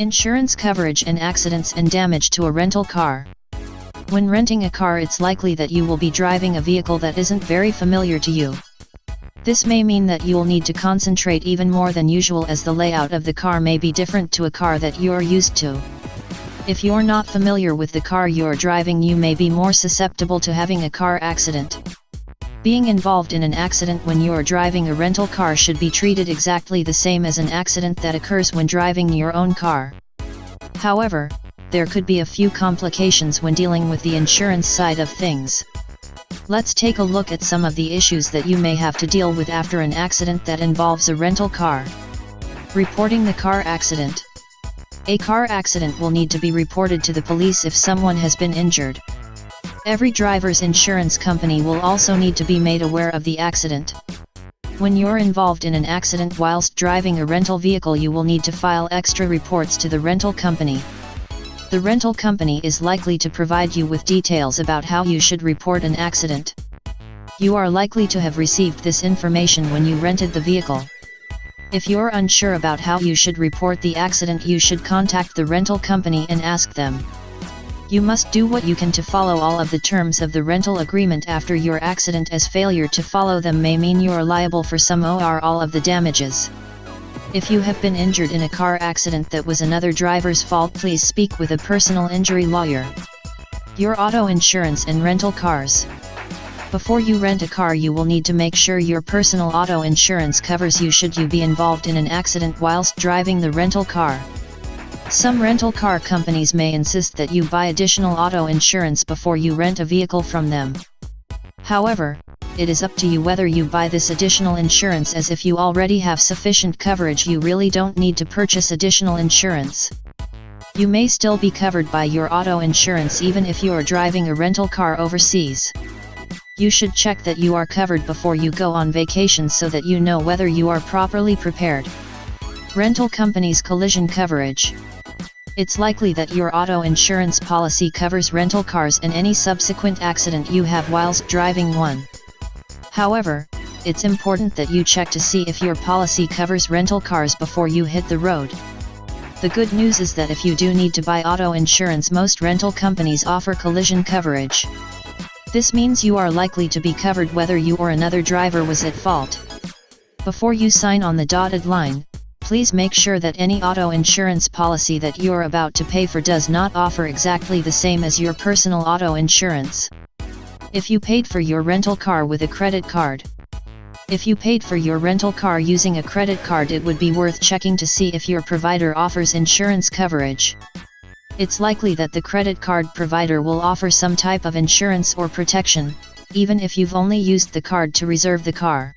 Insurance coverage and accidents and damage to a rental car. When renting a car, it's likely that you will be driving a vehicle that isn't very familiar to you. This may mean that you'll need to concentrate even more than usual, as the layout of the car may be different to a car that you're used to. If you're not familiar with the car you're driving, you may be more susceptible to having a car accident. Being involved in an accident when you're driving a rental car should be treated exactly the same as an accident that occurs when driving your own car. However, there could be a few complications when dealing with the insurance side of things. Let's take a look at some of the issues that you may have to deal with after an accident that involves a rental car. Reporting the car accident. A car accident will need to be reported to the police if someone has been injured. Every driver's insurance company will also need to be made aware of the accident. When you're involved in an accident whilst driving a rental vehicle, you will need to file extra reports to the rental company. The rental company is likely to provide you with details about how you should report an accident. You are likely to have received this information when you rented the vehicle. If you're unsure about how you should report the accident, you should contact the rental company and ask them. You must do what you can to follow all of the terms of the rental agreement after your accident, as failure to follow them may mean you're liable for some or all of the damages. If you have been injured in a car accident that was another driver's fault, please speak with a personal injury lawyer. Your auto insurance and rental cars. Before you rent a car, you will need to make sure your personal auto insurance covers you should you be involved in an accident whilst driving the rental car. Some rental car companies may insist that you buy additional auto insurance before you rent a vehicle from them. However, it is up to you whether you buy this additional insurance, as if you already have sufficient coverage, you really don't need to purchase additional insurance. You may still be covered by your auto insurance even if you are driving a rental car overseas. You should check that you are covered before you go on vacation so that you know whether you are properly prepared. Rental companies' collision coverage. It's likely that your auto insurance policy covers rental cars and any subsequent accident you have whilst driving one. However, it's important that you check to see if your policy covers rental cars before you hit the road. The good news is that if you do need to buy auto insurance, most rental companies offer collision coverage. This means you are likely to be covered whether you or another driver was at fault. Before you sign on the dotted line, please make sure that any auto insurance policy that you're about to pay for does not offer exactly the same as your personal auto insurance. If you paid for your rental car with a credit card. If you paid for your rental car using a credit card, it would be worth checking to see if your provider offers insurance coverage. It's likely that the credit card provider will offer some type of insurance or protection, even if you've only used the card to reserve the car.